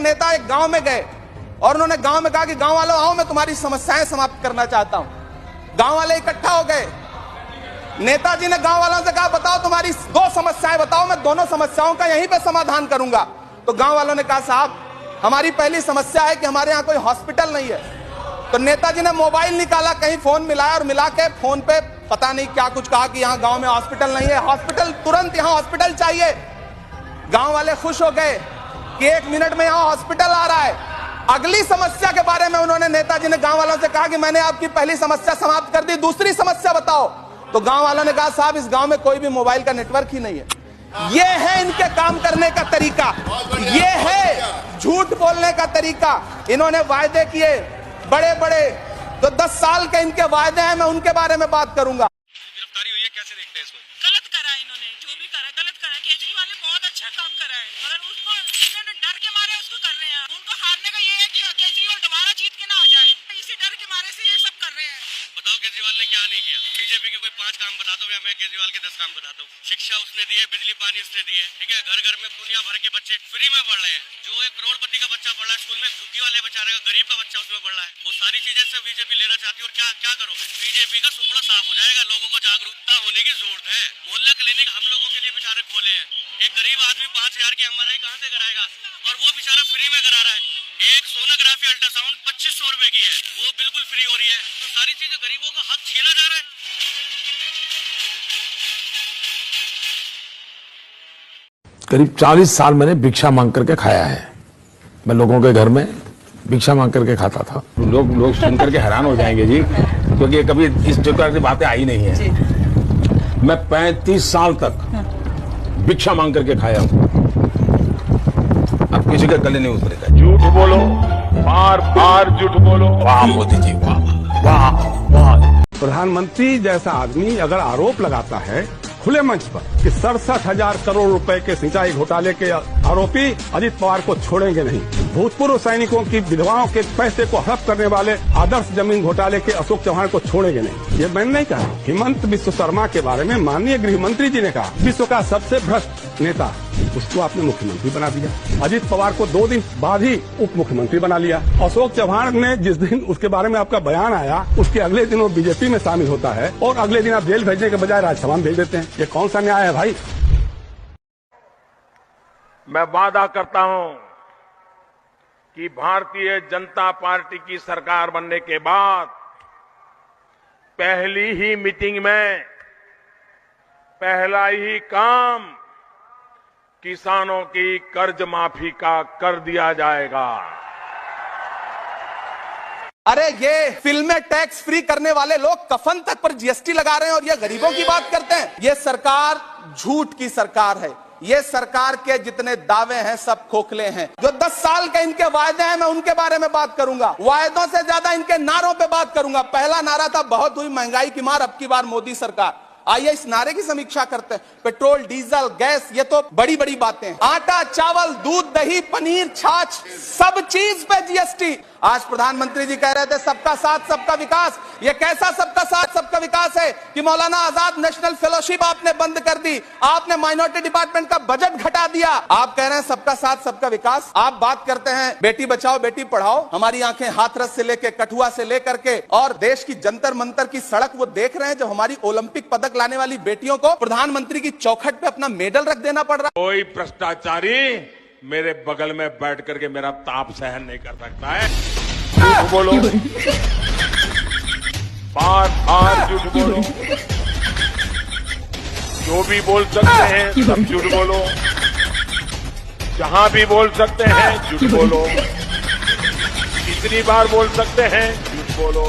नेता एक गांव में गए और उन्होंने गांव में कहा कि गांव वालों आओ, मैं तुम्हारी समस्याएं समाप्त करना चाहता हूं। गांव वाले इकट्ठा हो गए। नेताजी ने गांव वालों से कहा, बताओ तुम्हारी 2 समस्याएं बताओ, मैं दोनों समस्याओं का यहीं पे समाधान करूंगा। तो गांव वालों ने कहा, साहब हमारी पहली समस्या है कि हमारे यहां कोई हॉस्पिटल नहीं है। तो नेताजी ने मोबाइल निकाला, कहीं फोन मिलाया और मिला के फोन पे पता नहीं क्या कुछ कहा कि यहां गांव में हॉस्पिटल नहीं है, हॉस्पिटल तुरंत, यहां हॉस्पिटल चाहिए। गांव वाले खुश हो गए कि 1 मिनट में यहां हॉस्पिटल आ रहा है। अगली समस्या के बारे में उन्होंने, नेताजी ने गांव वालों से कहा कि मैंने आपकी पहली समस्या समाप्त कर दी, दूसरी समस्या बताओ। तो गांव वालों ने कहा, साहब इस गांव में कोई भी मोबाइल का नेटवर्क ही नहीं है। ये है इनके काम करने का तरीका, ये है झूठ बोलने का तरीका। इन्होंने वायदे किए बड़े बड़े, जो 10 साल के इनके वायदे हैं, मैं उनके बारे में बात करूंगा। गिरफ्तारी हुई है, कैसे देखते हैं इसको? गलत करा है इन्होंने, जो भी करा गलत करा है। केजरीवाल ने बहुत अच्छा काम करा है, मगर उसको इन्होंने डर के मारे उसको कर रहे हैं। उनको हारने का ये है कि केजरीवाल दोबारा जीत के ना आ जाए, इसी डर के मारे से ये सब कर रहे हैं। बताओ केजरीवाल ने क्या नहीं किया? बीजेपी के कोई 5 काम बता दो या मैं केजरीवाल के 10 काम बताता हूँ। शिक्षा उसने दी है, बिजली पानी उसने दी है, ठीक है। घर घर में दुनिया भर के बच्चे फ्री में पढ़ रहे हैं। जो एक करोड़पति का बच्चा पढ़ रहा है स्कूल में, झुग्गी वाले बेचारे का, गरीब का बच्चा उसमें पढ़ रहा है। वो सारी चीजें से बीजेपी लेना चाहती है। और क्या क्या करोगे? बीजेपी का सुपड़ा साफ हो जाएगा। लोगों को जागरूकता होने की जरूरत है। मोहल्ला क्लिनिक हम लोगों के लिए बेचारे खोले हैं। एक गरीब आदमी 5000 की MRI कहाँ से कराएगा? और वो बेचारा फ्री में करा रहा है। एक सोनोग्राफी अल्ट्रासाउंड 2500 रुपए की है, वो बिल्कुल फ्री हो रही है। तो सारी चीजें गरीबों का हक छीना जा रहा है। करीब 40 साल मैंने भिक्षा मांग करके खाया है। मैं लोगों के घर में भिक्षा मांग करके खाता था। लोग सुन करके हैरान हो जाएंगे जी, क्योंकि कभी इस प्रकार की बातें आई नहीं है। मैं 35 साल तक भिक्षा मांग करके खाया हूं। अब किसी का गले नहीं उतरेगा। झूठ बोलो, बार बार झूठ बोलो। वाह मोदी जी, वाह वाह वाह। प्रधानमंत्री जैसा आदमी अगर आरोप लगाता है खुले मंच पर कि 67,000 करोड़ रुपए के सिंचाई घोटाले के आरोपी अजित पवार को छोड़ेंगे नहीं, भूतपूर्व सैनिकों की विधवाओं के पैसे को हड़प करने वाले आदर्श जमीन घोटाले के अशोक चौहान को छोड़ेंगे नहीं, ये मैंने नहीं कहा। हेमंत बिस्व शर्मा के बारे में माननीय गृह मंत्री जी ने कहा, विश्व का सबसे भ्रष्ट नेता, उसको आपने मुख्यमंत्री बना दिया। अजित पवार को 2 दिन बाद ही उप मुख्यमंत्री बना लिया। अशोक चौहान ने जिस दिन उसके बारे में आपका बयान आया, उसके अगले दिन वो बीजेपी में शामिल होता है और अगले दिन आप जेल भेजने के बजाय राज्यसभा में भेज देते हैं। ये कौन सा न्याय है भाई? मैं वादा करता हूं कि भारतीय जनता पार्टी की सरकार बनने के बाद पहली ही मीटिंग में पहला ही काम किसानों की कर्ज माफी का कर दिया जाएगा। अरे ये फिल्में टैक्स फ्री करने वाले लोग कफन तक पर GST लगा रहे हैं और ये गरीबों की बात करते हैं। ये सरकार झूठ की सरकार है। ये सरकार के जितने दावे हैं सब खोखले हैं। जो 10 साल के इनके वायदे हैं, मैं उनके बारे में बात करूंगा। वायदों से ज्यादा इनके नारों पे बात करूंगा। पहला नारा था, बहुत हुई महंगाई की मार, अब की बार मोदी सरकार। आइए इस नारे की समीक्षा करते हैं। पेट्रोल, डीजल, गैस, ये तो बड़ी बड़ी बातें हैं। आटा, चावल, दूध, दही, पनीर, छाछ, सब चीज पे GST। आज प्रधानमंत्री जी कह रहे थे सबका साथ सबका विकास। ये कैसा सबका साथ सबका विकास है कि मौलाना आजाद नेशनल फेलोशिप आपने बंद कर दी, आपने माइनॉरिटी डिपार्टमेंट का बजट घटा दिया। आप कह रहे हैं सबका साथ सबका विकास। आप बात करते हैं बेटी बचाओ बेटी पढ़ाओ। हमारी आंखें हाथरस से लेकर कठुआ से लेकर के और देश की जंतर मंतर की सड़क वो देख रहे हैं, जब हमारी ओलंपिक पदक लाने वाली बेटियों को प्रधानमंत्री की चौखट पे अपना मेडल रख देना पड़ रहा है। कोई भ्रष्टाचारी मेरे बगल में बैठ करके मेरा ताप सहन नहीं कर सकता है। झूठ बोलो, बार बार झूठ बोलो। जो भी बोल सकते हैं सब झूठ बोलो, जहां भी बोल सकते हैं झूठ बोलो, कितनी बार बोल सकते हैं झूठ बोलो।